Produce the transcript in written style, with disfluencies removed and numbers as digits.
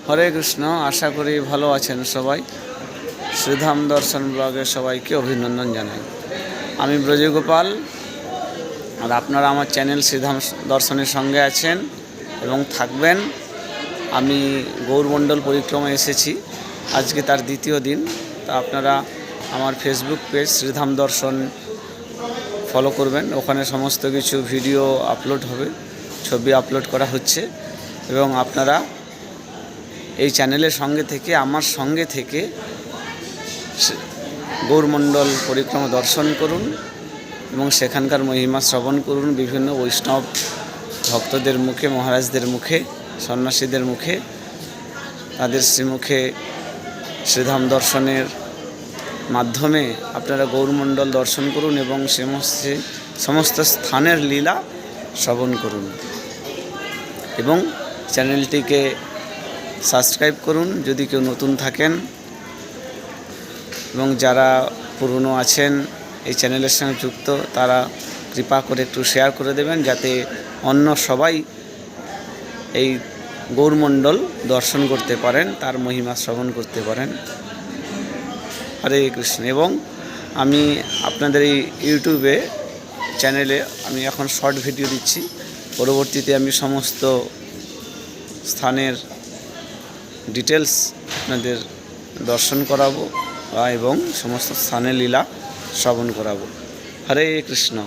হরে কৃষ্ণ। আশা করি ভালো আছেন সবাই। শ্রীধাম দর্শন ব্লগে সবাইকে অভিনন্দন জানাই। আমি ব্রজগোপাল, আর আপনারা আমার চ্যানেল শ্রীধাম দর্শনের সঙ্গে আছেন এবং থাকবেন। আমি গৌরমণ্ডল পরিক্রমা এসেছি, আজকে তার দ্বিতীয় দিন। তা আপনারা আমার ফেসবুক পেজ শ্রীধাম দর্শন ফলো করবেন। ওখানে সমস্ত কিছু ভিডিও আপলোড হবে, ছবি আপলোড করা হচ্ছে, এবং আপনারা এই চ্যানেলের সঙ্গে থেকে আমার সঙ্গে থেকে গৌরমণ্ডল পরিক্রমা দর্শন করুন এবং সেখানকার মহিমা শ্রবণ করুন। বিভিন্ন বৈষ্ণব ভক্তদের মুখে, মহারাজদের মুখে, সন্ন্যাসীদের মুখে, তাদের শ্রীমুখে শ্রীধাম দর্শনের মাধ্যমে আপনারা গৌরমণ্ডল দর্শন করুন এবং সমস্ত স্থানের লীলা শ্রবণ করুন। এবং চ্যানেলটিকে সাবস্ক্রাইব করুন যদি কেউ নতুন থাকেন, এবং যারা পুরনো আছেন এই চ্যানেলের সঙ্গে যুক্ত তারা কৃপা করে একটু শেয়ার করে দেবেন, যাতে অন্য সবাই এই গৌরমণ্ডল দর্শন করতে পারেন, তার মহিমা শ্রবণ করতে পারেন। হরে কৃষ্ণ। এবং আমি আপনাদের এই ইউটিউবে চ্যানেলে আমি এখন শর্ট ভিডিও দিচ্ছি, পরবর্তীতে আমি সমস্ত স্থানের ডিটেলস আপনাদের দর্শন করাবো এবং সমস্ত স্থানের লীলা শ্রবণ করাবো। হরে কৃষ্ণ।